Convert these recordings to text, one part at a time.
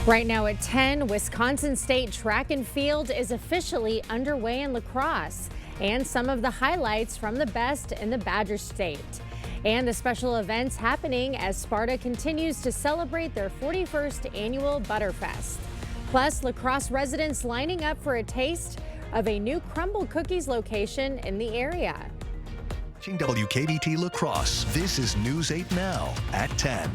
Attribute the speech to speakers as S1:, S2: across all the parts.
S1: Right now at 10, Wisconsin State Track and Field is officially underway in La Crosse, and some of the highlights from the best in the Badger State. And the special events happening as Sparta continues to celebrate their 41st annual Butterfest. Plus, La Crosse residents lining up for a taste of a new Crumble Cookies location in the area.
S2: Watching WKBT La Crosse, this is News 8 Now at 10.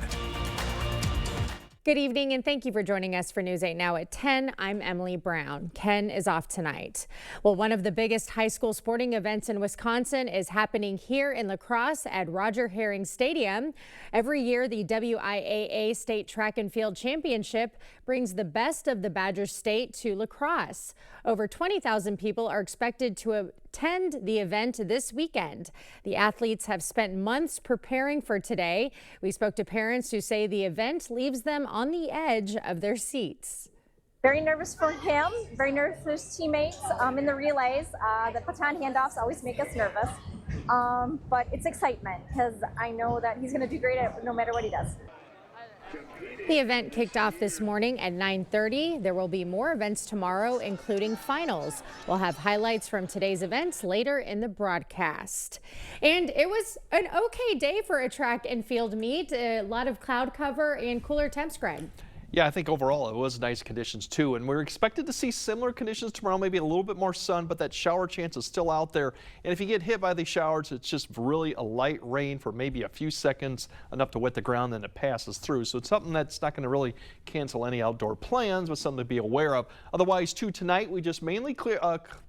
S1: Good evening and thank you for joining us for News 8 Now at 10. I'm Emily Brown. Ken is off tonight. Well, one of the biggest high school sporting events in Wisconsin is happening here in La Crosse at Roger Herring Stadium. Every year, the WIAA State Track and Field Championship brings the best of the Badger State to La Crosse. Over 20,000 people are expected to attend the event this weekend. The athletes have spent months preparing for today. We spoke to parents who say the event leaves them on the edge of their seats.
S3: Very nervous for him, very nervous for his teammates in the relays. The baton handoffs always make us nervous, but it's excitement because I know that he's going to do great no matter what he does.
S1: The event kicked off this morning at 9:30. There will be more events tomorrow, including finals. We'll have highlights from today's events later in the broadcast. And it was an okay day for a track and field meet. A lot of cloud cover and cooler temps, Greg.
S4: Yeah, I think overall it was nice conditions too, and we're expected to see similar conditions tomorrow, maybe a little bit more sun, but that shower chance is still out there. And if you get hit by these showers, it's just really a light rain for maybe a few seconds, enough to wet the ground, then it passes through. So it's something that's not going to really cancel any outdoor plans, but something to be aware of. Otherwise, too, tonight we just mainly clear,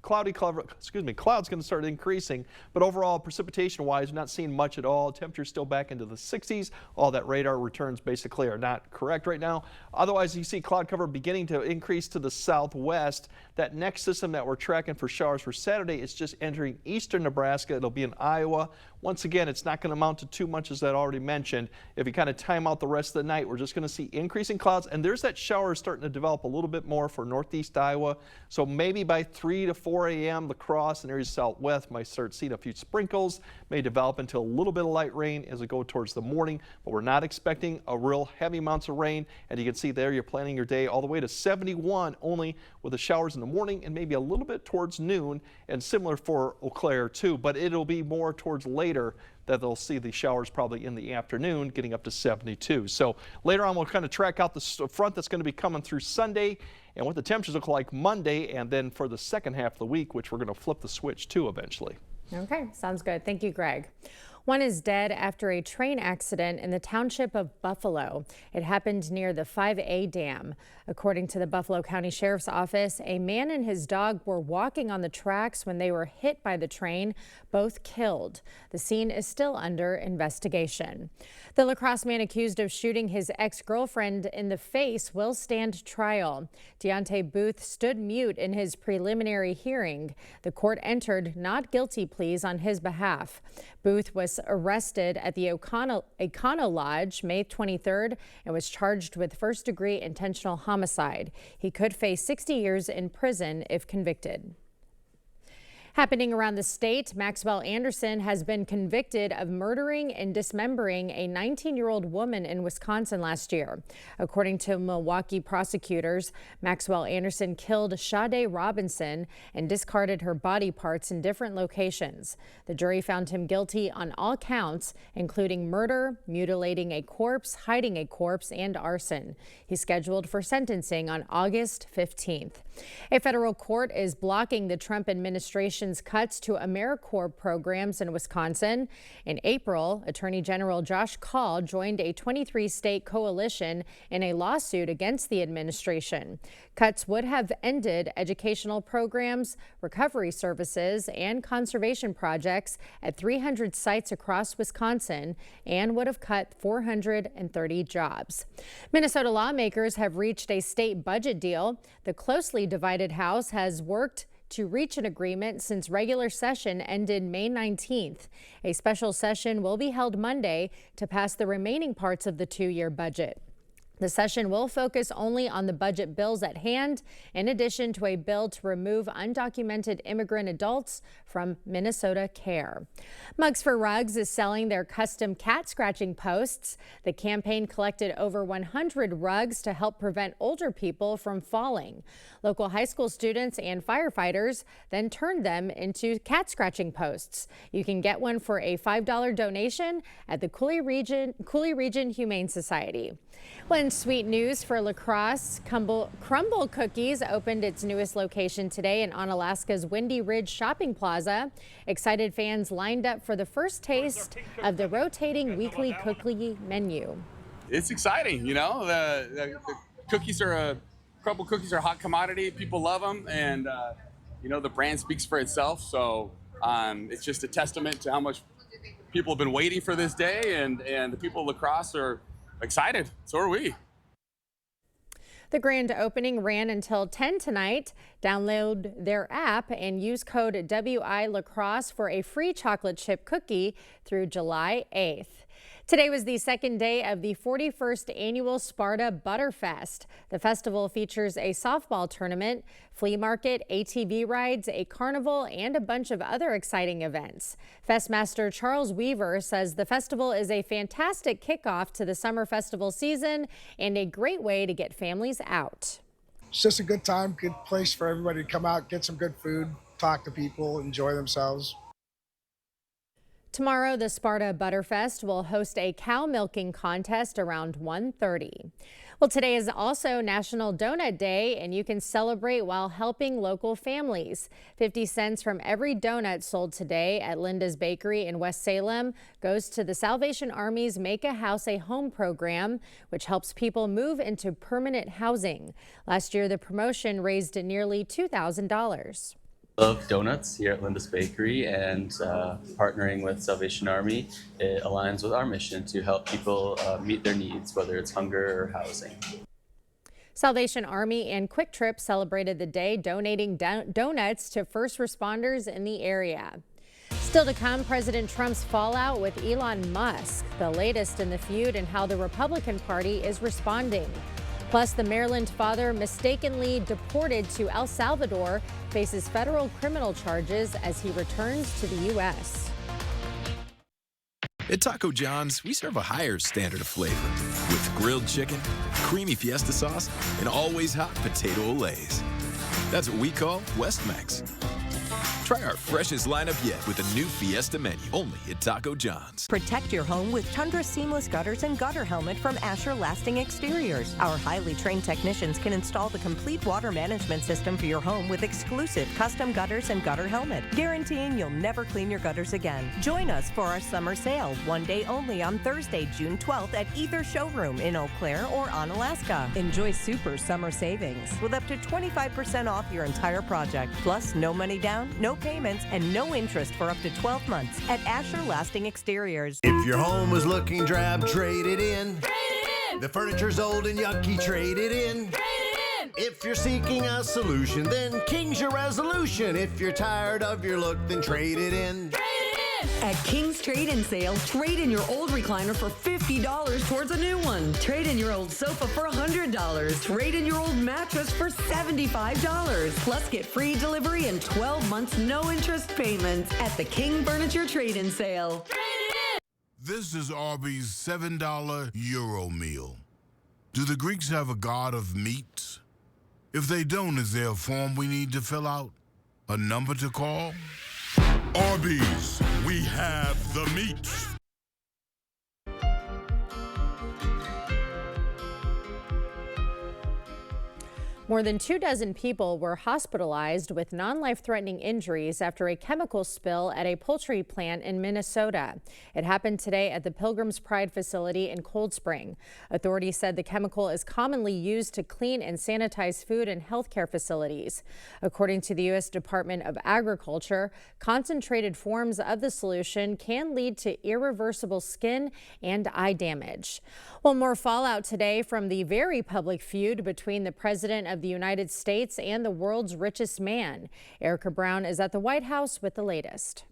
S4: clouds going to start increasing, but overall precipitation-wise, not seeing much at all. Temperatures still back into the 60s. All that radar returns basically are not correct right now. Otherwise, you see cloud cover beginning to increase to the southwest. That next system that we're tracking for showers for Saturday is just entering eastern Nebraska. It'll be in Iowa. Once again, it's not going to amount to too much, as I already mentioned. If you kind of time out the rest of the night, we're just going to see increasing clouds, and there's that shower starting to develop a little bit more for northeast Iowa. So maybe by 3 to 4 a.m., La Crosse and areas southwest might start seeing a few sprinkles, may develop into a little bit of light rain as we go towards the morning, but we're not expecting a real heavy amounts of rain. And you can see there you're planning your day all the way to 71 only, with the showers in the morning and maybe a little bit towards noon, and similar for Eau Claire too, but it'll be more towards later that they'll see the showers probably in the afternoon, getting up to 72. So later on we'll kind of track out the front that's going to be coming through Sunday and what the temperatures look like Monday, and then for the second half of the week, which we're going to flip the switch to eventually.
S1: Okay, sounds good. Thank you, Greg. One is dead after a train accident in the township of Buffalo. It happened near the 5A dam. According to the Buffalo County Sheriff's Office, a man and his dog were walking on the tracks when they were hit by the train, both killed. The scene is still under investigation. The La Crosse man accused of shooting his ex-girlfriend in the face will stand trial. Deontay Booth stood mute in his preliminary hearing. The court entered not guilty pleas on his behalf. Booth was arrested at the Econo Lodge May 23rd and was charged with first-degree intentional homicide. He could face 60 years in prison if convicted. Happening around the state, Maxwell Anderson has been convicted of murdering and dismembering a 19-year-old woman in Wisconsin last year. According to Milwaukee prosecutors, Maxwell Anderson killed Sade Robinson and discarded her body parts in different locations. The jury found him guilty on all counts, including murder, mutilating a corpse, hiding a corpse, and arson. He's scheduled for sentencing on August 15th. A federal court is blocking the Trump administration's cuts to AmeriCorps programs in Wisconsin. In April, Attorney General Josh Kaul joined a 23-state coalition in a lawsuit against the administration. Cuts would have ended educational programs, recovery services, and conservation projects at 300 sites across Wisconsin and would have cut 430 jobs. Minnesota lawmakers have reached a state budget deal. The closely divided House has worked to reach an agreement since regular session ended May 19th. A special session will be held Monday to pass the remaining parts of the two-year budget. The session will focus only on the budget bills at hand, in addition to a bill to remove undocumented immigrant adults from Minnesota Care. Mugs for Rugs is selling their custom cat scratching posts. The campaign collected over 100 rugs to help prevent older people from falling. Local high school students and firefighters then turned them into cat scratching posts. You can get one for a $5 donation at the Coulee Region Humane Society. One sweet news for La Crosse, Crumble Cookies opened its newest location today in Onalaska's Windy Ridge Shopping Plaza. Excited fans lined up for the first taste of the rotating weekly cookie menu.
S5: It's exciting, you know. The cookies are Crumble cookies are a hot commodity. People love them, and you know, the brand speaks for itself. So it's just a testament to how much people have been waiting for this day, and the people of La Crosse are excited. So are we.
S1: The grand opening ran until 10 tonight. Download their app and use code WILacrosse for a free chocolate chip cookie through July 8th. Today was the second day of the 41st annual Sparta Butterfest. The festival features a softball tournament, flea market, ATV rides, a carnival, and a bunch of other exciting events. Festmaster Charles Weaver says the festival is a fantastic kickoff to the summer festival season and a great way to get families out.
S6: It's just a good time, good place for everybody to come out, get some good food, talk to people, enjoy themselves.
S1: Tomorrow, the Sparta Butterfest will host a cow milking contest around 1:30. Well, today is also National Donut Day, and you can celebrate while helping local families. 50 cents from every donut sold today at Linda's Bakery in West Salem goes to the Salvation Army's Make a House a Home program, which helps people move into permanent housing. Last year, the promotion raised nearly $2,000.
S7: Love donuts here at Linda's Bakery, and partnering with Salvation Army, it aligns with our mission to help people meet their needs, whether it's hunger or housing.
S1: Salvation Army and Quick Trip celebrated the day, donating donuts to first responders in the area. Still to come, President Trump's fallout with Elon Musk, the latest in the feud and how the Republican Party is responding. Plus, the Maryland father mistakenly deported to El Salvador faces federal criminal charges as he returns to the U.S.
S8: At Taco John's, we serve a higher standard of flavor with grilled chicken, creamy fiesta sauce, and always hot potato olays. That's what we call West-Mex. Try our freshest lineup yet with the new Fiesta menu, only at Taco John's.
S9: Protect your home with Tundra Seamless Gutters and Gutter Helmet from Asher Lasting Exteriors. Our highly trained technicians can install the complete water management system for your home with exclusive custom gutters and gutter helmet, guaranteeing you'll never clean your gutters again. Join us for our summer sale, one day only on Thursday, June 12th at either showroom in Eau Claire or Onalaska. Enjoy super summer savings with up to 25% off your entire project. Plus, no money down, no payments, and no interest for up to 12 months at Asher Lasting Exteriors.
S10: If your home is looking drab, trade it in. Trade it in. The furniture's old and yucky, trade it in. Trade it in. If you're seeking a solution, then King's your resolution. If you're tired of your look, then trade it in. Trade it in.
S11: At King's Trade In Sale, trade in your old recliner for $50 towards a new one. Trade in your old sofa for $100. Trade in your old mattress for $75. Plus, get free delivery and 12 months no interest payments at the King Furniture Trade In Sale. Trade it in!
S12: This is Arby's $7 Euro meal. Do the Greeks have a god of meat? If they don't, is there a form we need to fill out? A number to call? Arby's, we have the meat.
S1: More than 24 people were hospitalized with non-life-threatening injuries after a chemical spill at a poultry plant in Minnesota. It happened today at the Pilgrim's Pride facility in Cold Spring. Authorities said the chemical is commonly used to clean and sanitize food and healthcare facilities. According to the U.S. Department of Agriculture, concentrated forms of the solution can lead to irreversible skin and eye damage. Well, more fallout today from the very public feud between the president of the United States and the world's richest man. Erica Brown is at the White House with the latest.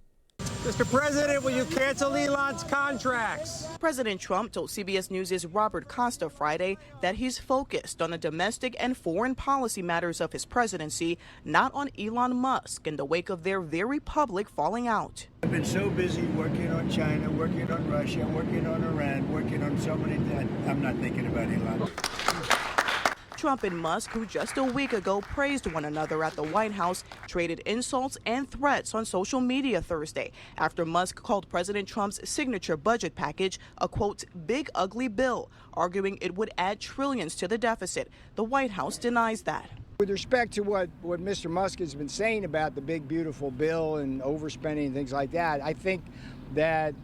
S13: Mr. President, will you cancel Elon's contracts?
S14: President Trump told CBS News' Robert Costa Friday that he's focused on the domestic and foreign policy matters of his presidency, not on Elon Musk in the wake of their very public falling out.
S15: I've been so busy working on China, working on Russia, working on Iran, working on so many that I'm not thinking about Elon.
S14: Trump and Musk, who just a week ago praised one another at the White House, traded insults and threats on social media Thursday after Musk called President Trump's signature budget package a, quote, big ugly bill, arguing it would add trillions to the deficit. The White House denies that.
S16: With respect to what Mr. Musk has been saying about the big, beautiful bill and overspending and things like that, I think that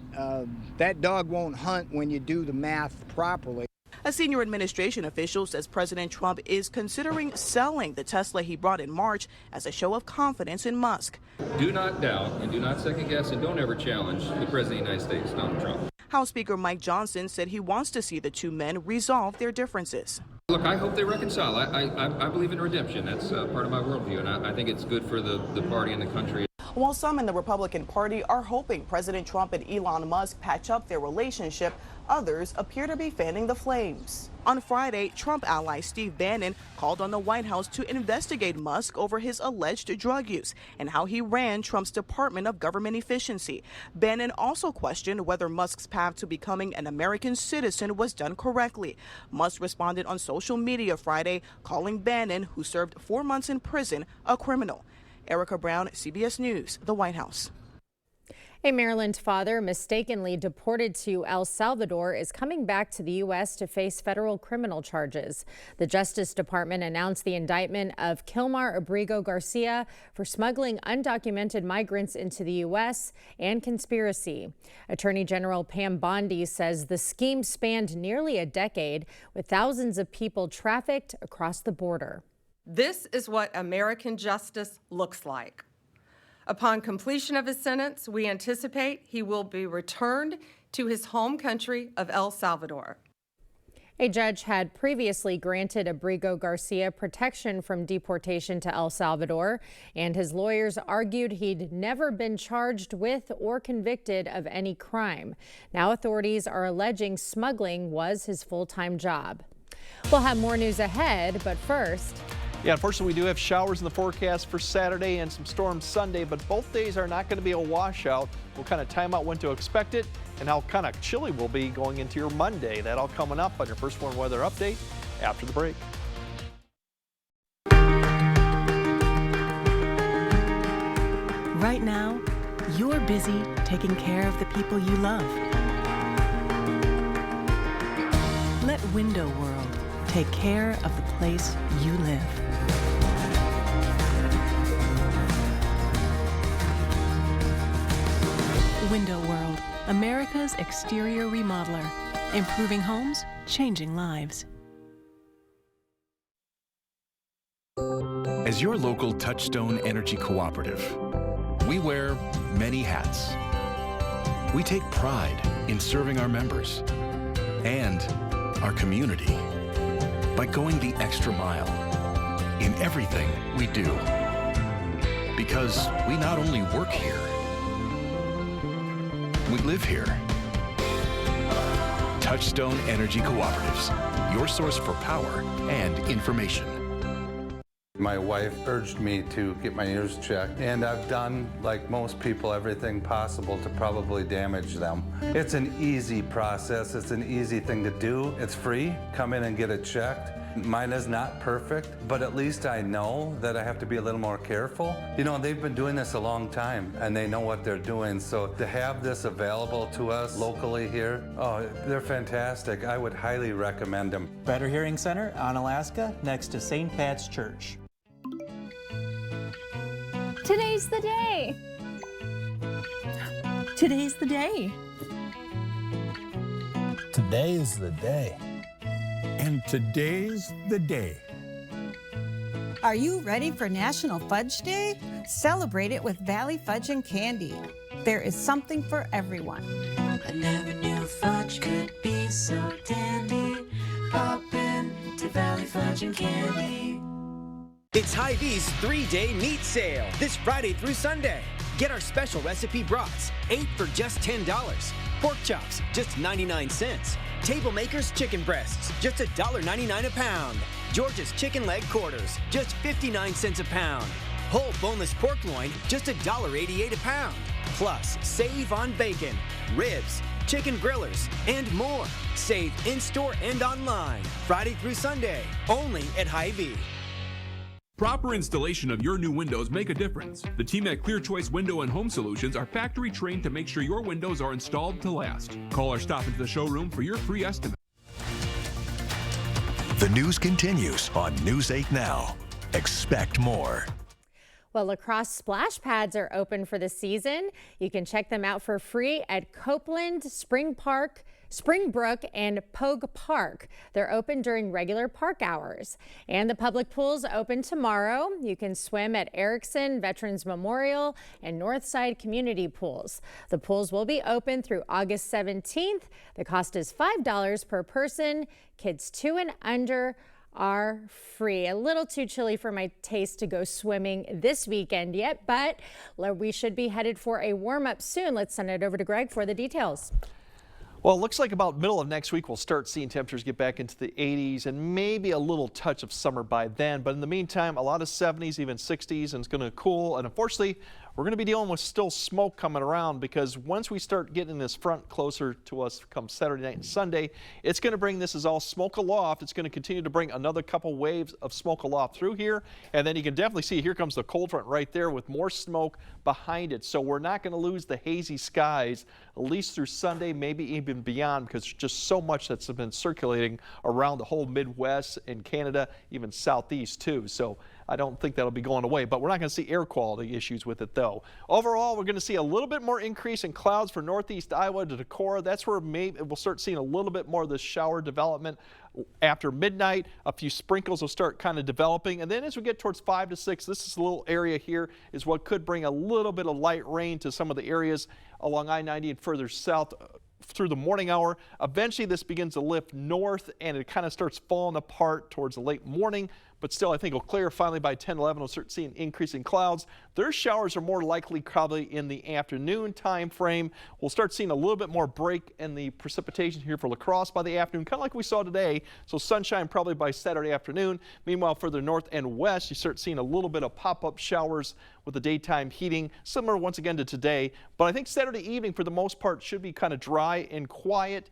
S16: that dog won't hunt when you do the math properly.
S14: A senior administration official says President Trump is considering selling the Tesla he bought in March as a show of confidence in Musk.
S17: Do not doubt and do not second guess and don't ever challenge the President of the United States, Donald Trump.
S14: House Speaker Mike Johnson said he wants to see the two men resolve their differences.
S17: Look, I hope they reconcile. I believe in redemption. That's part of my worldview, and I think it's good for the party and the country.
S14: While some in the Republican Party are hoping President Trump and Elon Musk patch up their relationship, others appear to be fanning the flames. On Friday, Trump ally Steve Bannon called on the White House to investigate Musk over his alleged drug use and how he ran Trump's Department of Government Efficiency. Bannon also questioned whether Musk's path to becoming an American citizen was done correctly. Musk responded on social media Friday, calling Bannon, who served 4 months in prison, a criminal. Erica Brown, CBS News, the White House.
S1: A Maryland father mistakenly deported to El Salvador is coming back to the U.S. to face federal criminal charges. The Justice Department announced the indictment of Kilmar Abrigo Garcia for smuggling undocumented migrants into the U.S. and conspiracy. Attorney General Pam Bondi says the scheme spanned nearly a decade, with thousands of people trafficked across the border.
S18: This is what American justice looks like. Upon completion of his sentence, we anticipate he will be returned to his home country of El Salvador.
S1: A judge had previously granted Abrigo Garcia protection from deportation to El Salvador, and his lawyers argued he'd never been charged with or convicted of any crime. Now authorities are alleging smuggling was his full-time job. We'll have more news ahead, but first...
S4: Yeah, unfortunately, we do have showers in the forecast for Saturday and some storms Sunday, but both days are not going to be a washout. We'll kind of time out when to expect it and how kind of chilly we'll be going into your Monday. That all coming up on your First Warn Weather Update after the break.
S19: Right now, you're busy taking care of the people you love. Let Window World take care of the place you live. Window World, America's exterior remodeler. Improving homes, changing lives.
S2: As your local Touchstone Energy Cooperative, we wear many hats. We take pride in serving our members and our community by going the extra mile in everything we do. Because we not only work here, we live here. Touchstone Energy Cooperatives, your source for power and information.
S20: My wife urged me to get my ears checked, and I've done, like most people, everything possible to probably damage them. It's an easy process. It's an easy thing to do. It's free. Come in and get it checked. Mine is not perfect, but at least I know that I have to be a little more careful. You know, they've been doing this a long time, and they know what they're doing, so to have this available to us locally here, oh, they're fantastic. I would highly recommend them.
S21: Better Hearing Center on Alaska, next to St. Pat's Church.
S22: Today's the day. Today's the day.
S23: Today is the day. And today's the day.
S24: Are you ready for National Fudge Day? Celebrate it with Valley Fudge and Candy. There is something for everyone.
S25: I never knew fudge could be so dandy. Pop in to Valley Fudge and Candy.
S26: It's Hy-Vee's 3-day meat sale this Friday through Sunday.
S3: Get our special recipe brats, 8 for just $10. Pork chops, just 99 cents. Table Makers chicken breasts, just $1.99 a pound. George's chicken leg quarters, just 59 cents a pound. Whole boneless pork loin, just $1.88 a pound. Plus, save on bacon, ribs, chicken grillers, and more. Save in-store and online, Friday through Sunday, only at Hy-Vee.
S5: Proper installation of your new windows make a difference. The team at Clear Choice Window and Home Solutions are factory trained to make sure your windows are installed to last. Call or stop into the showroom for your free estimate.
S2: The news continues on News 8 Now. Expect more.
S1: Well, lacrosse splash pads are open for the season. You can check them out for free at Copeland, Springbrook, and Pogue Park. They're open during regular park hours. And the public pools open tomorrow. You can swim at Erickson, Veterans Memorial, and Northside Community Pools. The pools will be open through August 17th. The cost is $5 per person. Kids 2 and under are free. A little too chilly for my taste to go swimming this weekend yet, but we should be headed for a warm-up soon. Let's send it over to Greg for the details.
S4: Well, it looks like about middle of next week we'll start seeing temperatures get back into the 80s and maybe a little touch of summer by then. But in the meantime, a lot of 70s, even 60s, and it's going to cool. And unfortunately, we're going to be dealing with still smoke coming around because once we start getting this front closer to us come Saturday night and Sunday, it's going to bring this is all smoke aloft. It's going to continue to bring another couple waves of smoke aloft through here. And then you can definitely see here comes the cold front right there with more smoke behind it. So we're not going to lose the hazy skies at least through Sunday, maybe even beyond, because there's just so much that's been circulating around the whole Midwest and Canada, even Southeast too. So I don't think that'll be going away, but we're not going to see air quality issues with it though. Overall, we're going to see a little bit more increase in clouds for northeast Iowa to Decorah. That's where maybe we'll start seeing a little bit more of this shower development after midnight. A few sprinkles will start kind of developing, and then as we get towards 5 to 6, this is a little area here is what could bring a little bit of light rain to some of the areas along I-90 and further south through the morning hour. Eventually this begins to lift north and it kind of starts falling apart towards the late morning, but still I think it'll clear finally by 10-11. We'll start seeing increasing clouds. Their showers are more likely probably in the afternoon time frame. We'll start seeing a little bit more break in the precipitation here for La Crosse by the afternoon, kind of like we saw today. So sunshine probably by Saturday afternoon. Meanwhile, further north and west, you start seeing a little bit of pop-up showers with the daytime heating, similar once again to today. But I think Saturday evening for the most part should be kind of dry and quiet.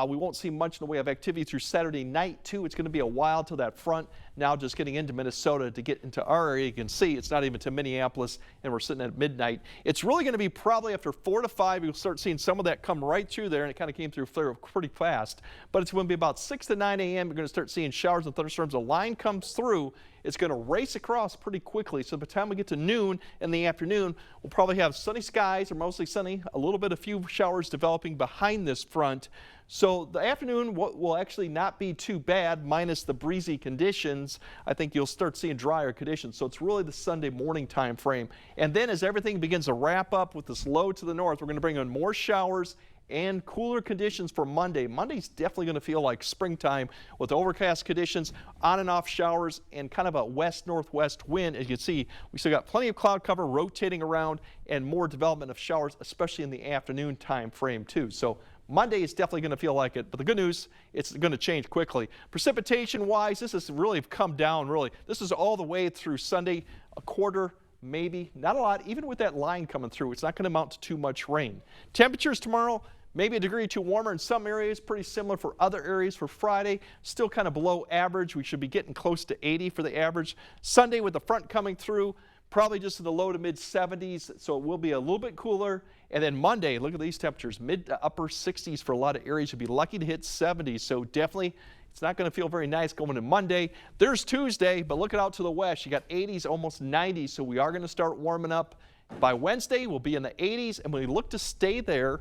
S4: We won't see much in the way of activity through Saturday night too. It's going to be a while till that front now just getting into Minnesota to get into our area. You can see it's not even to Minneapolis and we're sitting at midnight. It's really going to be probably after 4 to 5. You'll start seeing some of that come right through there, and it kind of came through pretty fast. But it's going to be about 6 to 9 a.m. You're going to start seeing showers and thunderstorms. A line comes through. It's going to race across pretty quickly. So by the time we get to noon in the afternoon, we'll probably have sunny skies or mostly sunny, a little bit, a few showers developing behind this front. So the afternoon will actually not be too bad, minus the breezy conditions. I think you'll start seeing drier conditions. So it's really the Sunday morning time frame. And then as everything begins to wrap up with this low to the north, we're going to bring in more showers and cooler conditions for Monday. Monday's definitely going to feel like springtime with overcast conditions, on and off showers, and kind of a west-northwest wind. As you can see, we still got plenty of cloud cover rotating around and more development of showers, especially in the afternoon time frame too. So Monday is definitely going to feel like it, but the good news, it's going to change quickly. Precipitation-wise, this has really come down, really. This is all the way through Sunday, a quarter, maybe, not a lot. Even with that line coming through, it's not going to amount to too much rain. Temperatures tomorrow, maybe a degree or two warmer in some areas, pretty similar for other areas for Friday. Still kind of below average. We should be getting close to 80 for the average. Sunday with the front coming through, probably just in the low to mid 70s, so it will be a little bit cooler. And then Monday, look at these temperatures, mid to upper 60s for a lot of areas. You'll be lucky to hit 70s, so definitely it's not going to feel very nice going to Monday. There's Tuesday, but look out to the west. You got 80s, almost 90s, so we are going to start warming up. By Wednesday, we'll be in the 80s, and we look to stay there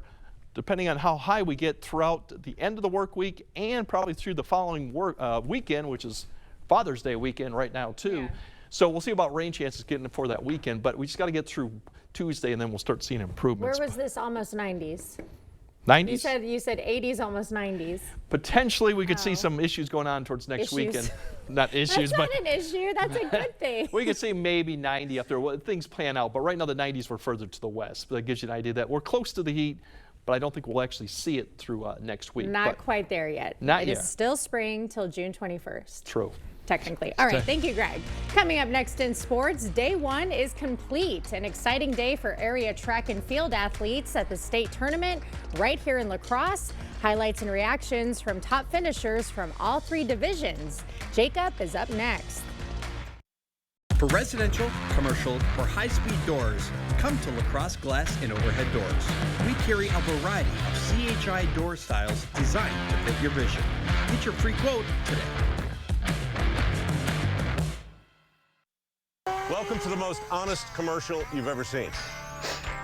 S4: depending on how high we get throughout the end of the work week and probably through the following weekend, which is Father's Day weekend right now too. Yeah. So we'll see about rain chances getting for that weekend, but we just got to get through Tuesday and then we'll start seeing improvements.
S1: Where was this almost 90s?
S4: 90s?
S1: You said 80s, almost 90s.
S4: Potentially, we could see some issues going on towards next weekend. Not issues,
S1: That's
S4: but
S1: not an issue. That's a good thing.
S4: we could see maybe 90 up there. Well, things plan out, but right now the 90s were further to the west. That gives you an idea that we're close to the heat, but I don't think we'll actually see it through next week.
S1: Not quite there yet.
S4: Not yet.
S1: It is still spring till June 21st.
S4: True.
S1: Technically. All right, thank you, Greg. Coming up next in sports, day one is complete. An exciting day for area track and field athletes at the state tournament right here in La Crosse. Highlights and reactions from top finishers from all three divisions. Jacob is up next.
S6: For residential, commercial, or high-speed doors, come to La Crosse Glass and Overhead Doors. We carry a variety of CHI door styles designed to fit your vision. Get your free quote today.
S7: Welcome to the most honest commercial you've ever seen.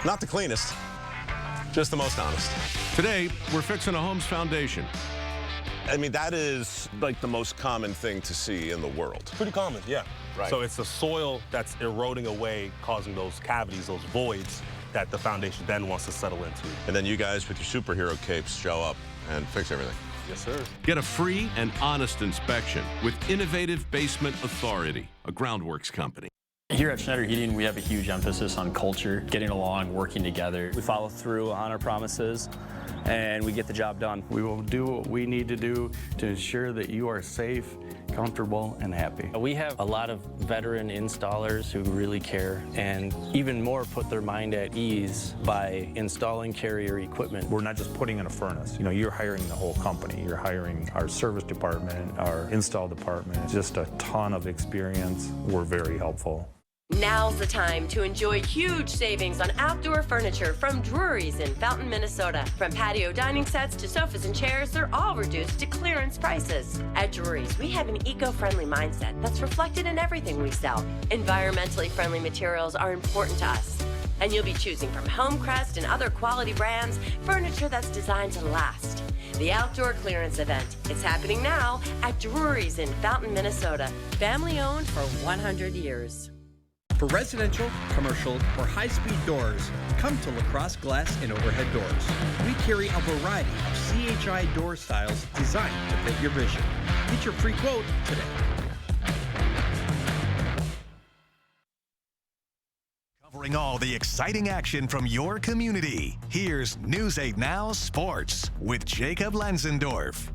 S7: Not the cleanest, just the most honest.
S8: Today, we're fixing a home's foundation.
S7: I mean, that is like the most common thing to see in the world.
S9: Pretty common, yeah.
S7: Right.
S9: So it's the soil that's eroding away, causing those cavities, those voids that the foundation then wants to settle into.
S7: And then you guys with your superhero capes show up and fix everything.
S9: Yes, sir.
S8: Get a free and honest inspection with Innovative Basement Authority, a Groundworks company.
S10: Here at Schneider Heating, we have a huge emphasis on culture, getting along, working together. We follow through on our promises, and we get the job done.
S26: We will do what we need to do to ensure that you are safe, comfortable, and happy.
S10: We have a lot of veteran installers who really care, and even more put their mind at ease by installing Carrier equipment.
S27: We're not just putting in a furnace. You know, you're hiring the whole company. You're hiring our service department, our install department. Just a ton of experience. We're very helpful.
S28: Now's the time to enjoy huge savings on outdoor furniture from Drury's in Fountain, Minnesota. From patio dining sets to sofas and chairs, they're all reduced to clearance prices. At Drury's, we have an eco-friendly mindset that's reflected in everything we sell. Environmentally friendly materials are important to us. And you'll be choosing from Homecrest and other quality brands, furniture that's designed to last. The Outdoor Clearance Event. It's happening now at Drury's in Fountain, Minnesota. Family owned for 100 years.
S6: For residential, commercial, or high-speed doors, come to La Crosse Glass and Overhead Doors. We carry a variety of CHI door styles designed to fit your vision. Get your free quote today.
S29: Covering all the exciting action from your community, here's News 8 Now Sports with Jacob Lenzendorf.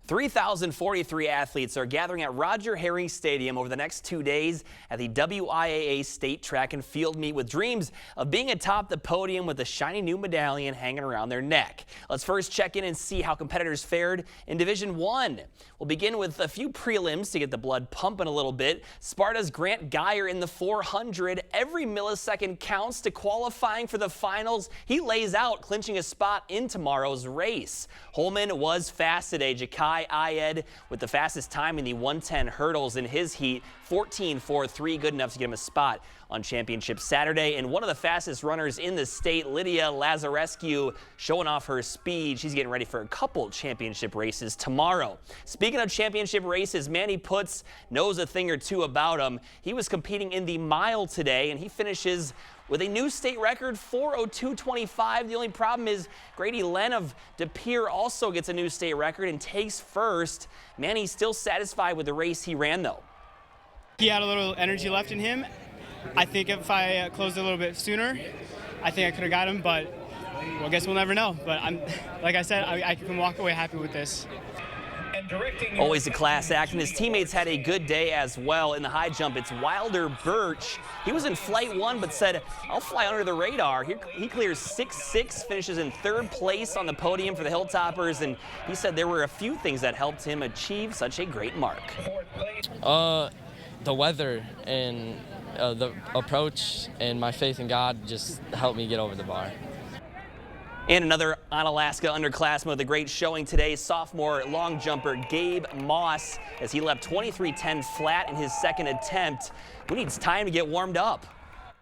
S30: 3,043 athletes are gathering at Roger Herring Stadium over the next 2 days at the WIAA State Track and Field Meet with dreams of being atop the podium with a shiny new medallion hanging around their neck. Let's first check in and see how competitors fared in Division 1. We'll begin with a few prelims to get the blood pumping a little bit. Sparta's Grant Geyer in the 400. Every millisecond counts to qualifying for the finals. He lays out, clinching a spot in tomorrow's race. Holman was fast today. Jakai Ayed with the fastest time in the 110 hurdles in his heat, 14.43, good enough to get him a spot on Championship Saturday. And one of the fastest runners in the state, Lydia Lazarescu, showing off her speed. She's getting ready for a couple championship races tomorrow. Speaking of championship races, Manny Putz knows a thing or two about them. He was competing in the mile today, and he finishes with a new state record, 4:02.25. The only problem is Grady Len of De Pere also gets a new state record and takes first. Manny's still satisfied with the race he ran, though.
S31: He had a little energy left in him. I think if I closed a little bit sooner, I think I could have got him, but well, I guess we'll never know. But like I said, I can walk away happy with this.
S30: Always a class act, and his teammates had a good day as well. In the high jump, it's Wilder Birch. He was in flight 1, but said, I'll fly under the radar. He clears 6.6, finishes in 3rd place on the podium for the Hilltoppers, and he said there were a few things that helped him achieve such a great mark.
S32: The weather and the approach and my faith in God just helped me get over the bar.
S30: And another Onalaska underclassman with a great showing today, sophomore long jumper Gabe Moss, as he leapt 23.10 flat in his second attempt. Who needs time to get warmed up?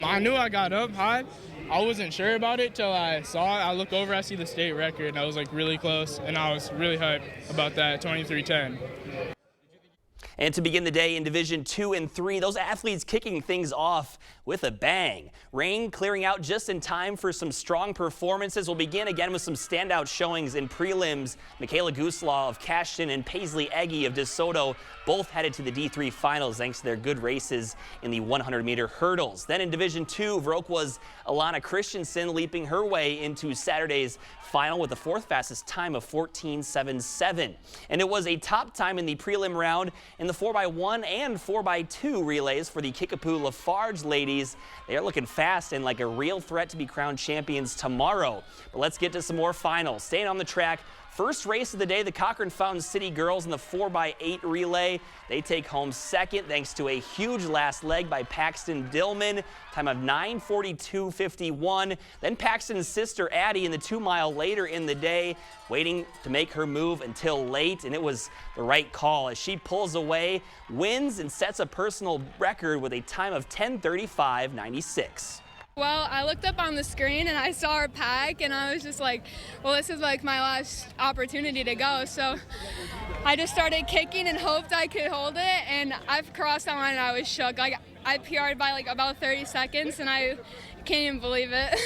S33: I knew I got up high. I wasn't sure about it till I saw it. I look over, I see the state record, and I was like really close, and I was really hyped about that 23.10.
S30: And to begin the day in Division 2 and 3, those athletes kicking things off with a bang. Rain clearing out just in time for some strong performances. We'll begin again with some standout showings in prelims. Michaela Gooslaw of Cashton and Paisley Eggy of DeSoto both headed to the D3 finals thanks to their good races in the 100-meter hurdles. Then in Division 2, Viroqua's Alana Christensen leaping her way into Saturday's final with the fourth fastest time of 14.77. And it was a top time in the prelim round in the 4x1 and 4x2 relays for the Kickapoo Lafarge ladies. They are looking fast and like a real threat to be crowned champions tomorrow. But let's get to some more finals. Staying on the track, first race of the day, the Cochran Fountain City girls in the 4x8 relay. They take home second thanks to a huge last leg by Paxton Dillman, time of 9:42.51. Then Paxton's sister Addie in the 2-mile later in the day, waiting to make her move until late, and it was the right call as she pulls away, wins, and sets a personal record with a time of 10:35.96.
S33: Well, I looked up on the screen and I saw her pack and I was just like, well, this is like my last opportunity to go. So I just started kicking and hoped I could hold it, and I've crossed that line and I was shook. Like, I PR'd by like about 30 seconds and I can't even believe it.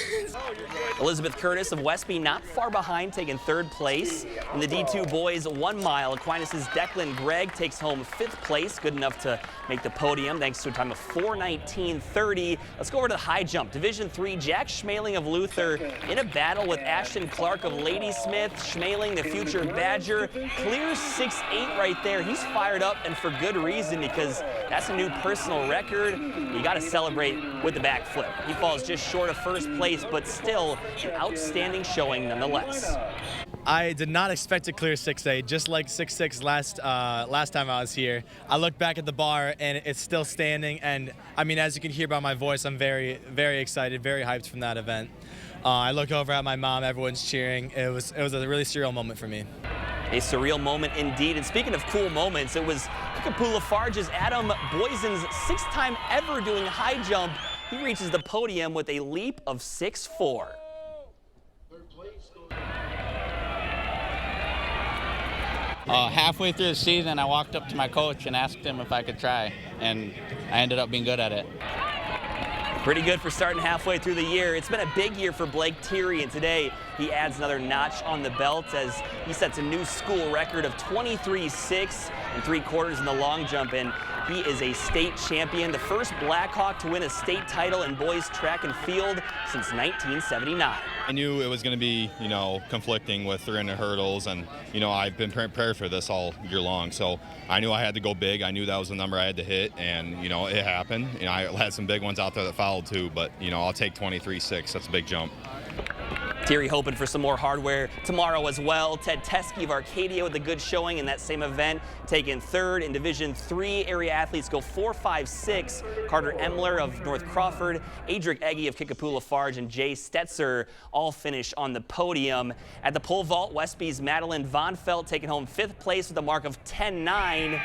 S30: Elizabeth Curtis of Westby not far behind, taking third place. In the D2 boys 1 mile, Aquinas' Declan Gregg takes home 5th place, good enough to make the podium thanks to a time of 4:19.30. Let's go over to the high jump. Division 3, Jack Schmaling of Luther in a battle with Ashton Clark of Ladysmith. Schmaling, the future Badger, clears 6.8 right there. He's fired up, and for good reason, because that's a new personal record. You got to celebrate with the backflip. He falls just short of first place, but still an outstanding showing nonetheless.
S11: I did not expect to clear 6.8, just like 6.6 last time I was here. I looked back at the bar and it's still standing, and I mean, as you can hear by my voice, I'm very, very excited, very hyped from that event. I look over at my mom, everyone's cheering. It was a really surreal moment for me.
S30: A surreal moment indeed. And speaking of cool moments, it was Kickapoo Lafarge's Adam Boysen's 6th time ever doing high jump. He reaches the podium with a leap of 6.4.
S12: Halfway through the season, I walked up to my coach and asked him if I could try, and I ended up being good at it.
S30: Pretty good for starting halfway through the year. It's been a big year for Blake Thierry, and today he adds another notch on the belt as he sets a new school record of 23.6 3/4 in the long jump, and he is a state champion, the first Blackhawk to win a state title in boys track and field since 1979.
S13: I knew it was going to be, conflicting with 300 hurdles, and, I've been prepared for this all year long. So I knew I had to go big. I knew that was the number I had to hit, and, it happened. I had some big ones out there that followed too, but, I'll take 23.6. That's a big jump.
S30: Thierry hoping for some more hardware tomorrow as well. Ted Teskey of Arcadia with a good showing in that same event, taking third. In Division 3, area athletes go 4.56. Carter Emler of North Crawford, Adric Eggy of Kickapoo Lafarge, and Jay Stetzer all finish on the podium. At the pole vault, Westby's Madeline Von Felt taking home 5th place with a mark of 10.9.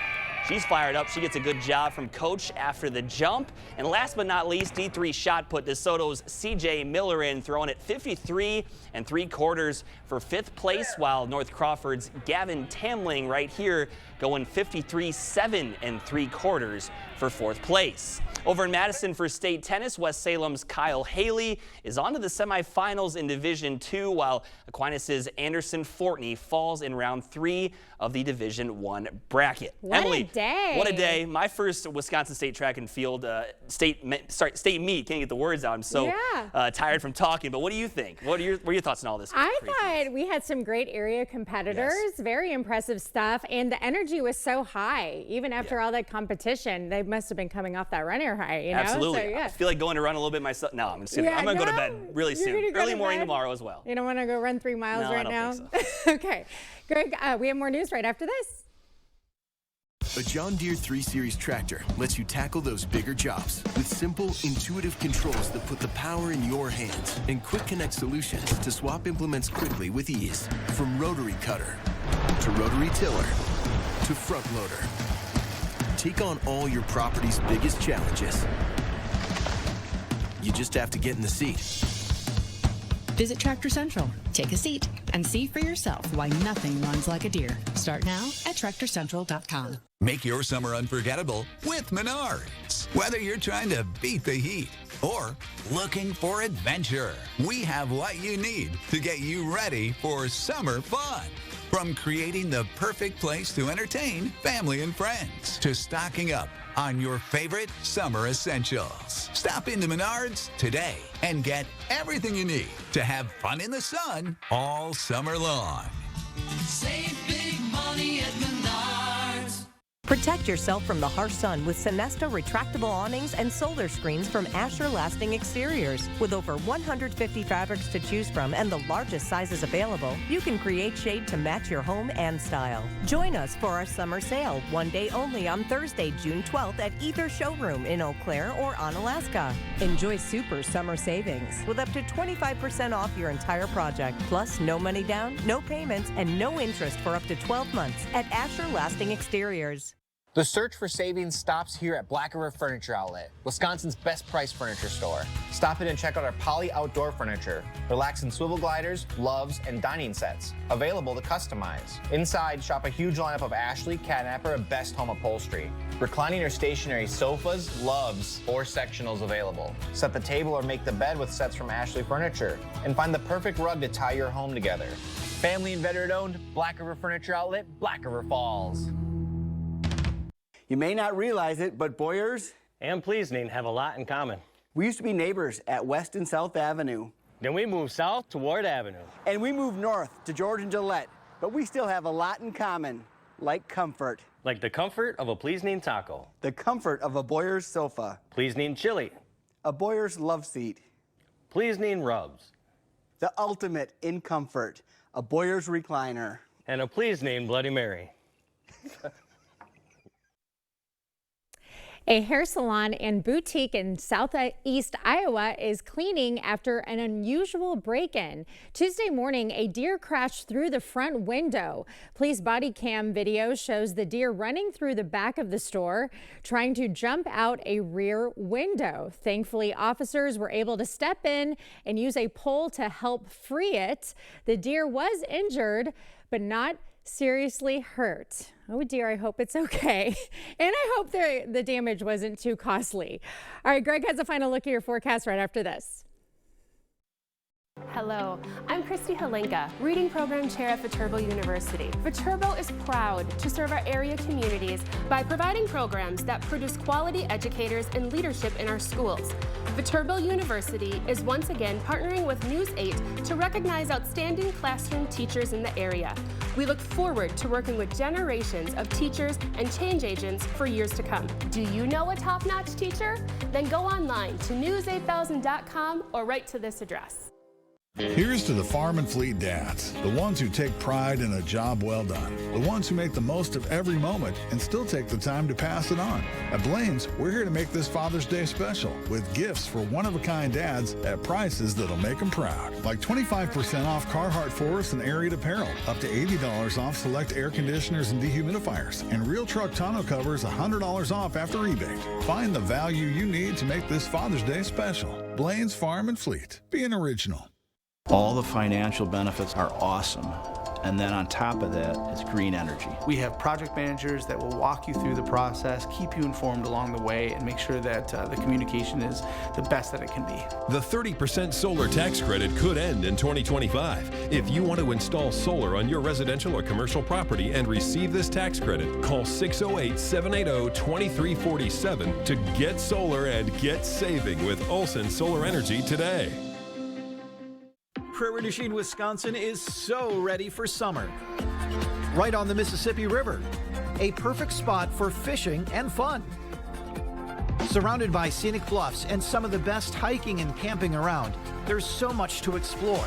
S30: She's fired up. She gets a good job from coach after the jump. And last but not least, D3 shot put DeSoto's CJ Millerin throwing at 53 3/4 for 5th place, while North Crawford's Gavin Tamling right here going 53.7 3/4 for 4th place. Over in Madison for state tennis, West Salem's Kyle Haley is on to the semifinals in Division 2, while Aquinas' Anderson Fortney falls in round 3 of the Division 1 bracket.
S1: What
S30: Emily,
S1: a day.
S30: What a day. My first Wisconsin State track and field state meet. Can't get the words out. I'm so tired from talking, but what do you think? What are your thoughts on all this?
S1: I thought we had some great area competitors, very impressive stuff, and the energy was so high. Even after all that competition, they must have been coming off that runner high, you know?
S30: Absolutely.
S1: So,
S30: I feel like going to run a little bit myself. No, I'm just kidding. I'm going to go to bed really soon. Early morning tomorrow as well.
S1: You don't want to go run 3 miles
S30: No,
S1: right
S30: I
S1: now?
S30: don't think so.
S1: Okay. Greg, we have more news right after this.
S14: A John Deere 3 Series tractor lets you tackle those bigger jobs with simple, intuitive controls that put the power in your hands and quick connect solutions to swap implements quickly with ease. From rotary cutter to rotary tiller to front loader. Take on all your property's biggest challenges. You just have to get in the seat.
S15: Visit Tractor Central. Take a seat
S3: and see for yourself why nothing runs like a deer. Start now at TractorCentral.com.
S5: Make your summer unforgettable with Menards. Whether you're trying to beat the heat or looking for adventure, we have what you need to get you ready for summer fun. From creating the perfect place to entertain family and friends to stocking up on your favorite summer essentials. Stop into Menards today and get everything you need to have fun in the sun all summer long.
S15: Save big money at Menards.
S16: Protect yourself from the harsh sun with Sonesta retractable awnings and solar screens from Asher Lasting Exteriors. With over 150 fabrics to choose from and the largest sizes available, you can create shade to match your home and style. Join us for our summer sale, one day only on Thursday, June 12th at either showroom in Eau Claire or Onalaska. Enjoy super summer savings with up to 25% off your entire project. Plus, no money down, no payments, and no interest for up to 12 months at Asher Lasting Exteriors.
S17: The search for savings stops here at Black River Furniture Outlet, Wisconsin's best price furniture store. Stop in and check out our Poly outdoor furniture, relaxing swivel gliders, loves, and dining sets, available to customize. Inside, shop a huge lineup of Ashley, Catnapper, and Best Home Upholstery. Reclining or stationary sofas, loves, or sectionals available. Set the table or make the bed with sets from Ashley Furniture, and find the perfect rug to tie your home together. Family and veteran-owned, Black River Furniture Outlet, Black River Falls.
S18: You may not realize it, but Boyers
S19: and Pleasning have a lot in common.
S18: We used to be neighbors at West and South Avenue.
S19: Then we moved south to Ward Avenue.
S18: And we moved north to George and Gillette. But we still have a lot in common, like comfort.
S19: Like the comfort of a Pleasning taco.
S18: The comfort of a Boyers sofa.
S19: Pleasning chili.
S18: A Boyers love seat.
S19: Pleasning rubs.
S18: The ultimate in comfort, a Boyers recliner.
S19: And a Pleasning Bloody Mary.
S1: A hair salon and boutique in southeast Iowa is cleaning after an unusual break-in. Tuesday morning, a deer crashed through the front window. Police body cam video shows the deer running through the back of the store, trying to jump out a rear window. Thankfully, officers were able to step in and use a pole to help free it. The deer was injured, but not seriously hurt. Oh dear, I hope it's okay. And I hope the damage wasn't too costly. All right, Greg has a final look at your forecast right after this.
S20: Hello, I'm Christy Halenka, Reading Program Chair at Viterbo University. Viterbo is proud to serve our area communities by providing programs that produce quality educators and leadership in our schools. Viterbo University is once again partnering with News 8 to recognize outstanding classroom teachers in the area. We look forward to working with generations of teachers and change agents for years to come. Do you know a top-notch teacher? Then go online to news8000.com or write to this address.
S21: Here's to the Farm and Fleet dads, the ones who take pride in a job well done, the ones who make the most of every moment and still take the time to pass it on. At Blaine's, we're here to make this Father's Day special with gifts for one-of-a-kind dads at prices that'll make them proud. Like 25% off Carhartt Forest and Ariat apparel, up to $80 off select air conditioners and dehumidifiers, and Real Truck tonneau covers $100 off after rebate. Find the value you need to make this Father's Day special. Blaine's Farm and Fleet. Be an original.
S22: All the financial benefits are awesome. And then on top of that, it's green energy.
S23: We have project managers that will walk you through the process, keep you informed along the way, and make sure that the communication is the best that it can be.
S8: The 30% solar tax credit could end in 2025. If you want to install solar on your residential or commercial property and receive this tax credit, call 608-780-2347 to get solar and get saving with Olson Solar Energy today.
S24: Prairie du Chien, Wisconsin is so ready for summer. Right on the Mississippi River, a perfect spot for fishing and fun. Surrounded by scenic bluffs and some of the best hiking and camping around, there's so much to explore.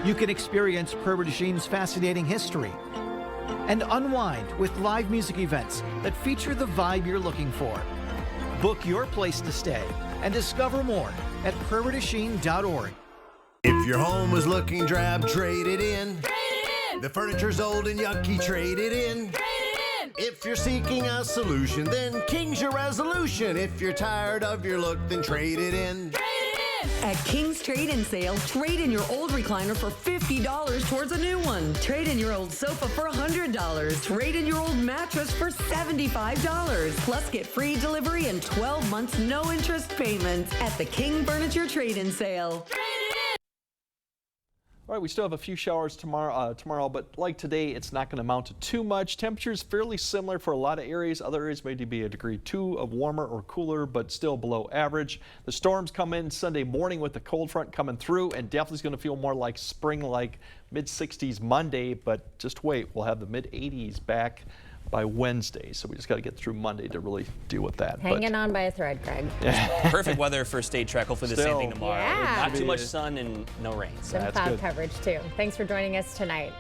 S24: You can experience Prairie du Chien's fascinating history and unwind with live music events that feature the vibe you're looking for. Book your place to stay and discover more at prairieduchien.org.
S25: If your home is looking drab, trade it in.
S15: Trade it in.
S25: The furniture's old and yucky, trade it in.
S15: Trade it in.
S25: If you're seeking a solution, then King's your resolution. If you're tired of your look, then trade it in.
S15: Trade it in. At King's Trade-In Sale, trade in your old recliner for $50 towards a new one. Trade in your old sofa for $100. Trade in your old mattress for $75. Plus, get free delivery and 12 months no interest payments at the King Furniture Trade-In Sale.
S2: All right, we still have a few showers tomorrow, but like today, it's not going to amount to too much. Temperatures fairly similar for a lot of areas. Other areas may be a degree 2 of warmer or cooler, but still below average. The storms come in Sunday morning with the cold front coming through, and definitely is going to feel more like spring, like mid-60s Monday, but just wait, we'll have the mid-80s back by Wednesday. So we just got to get through Monday to really deal with that.
S1: Hanging on by a thread, Greg.
S30: Perfect weather for state track. Hopefully the same thing tomorrow.
S1: Yeah.
S30: Not too much sun and no rain.
S1: Some cloud coverage too. Thanks for joining us tonight.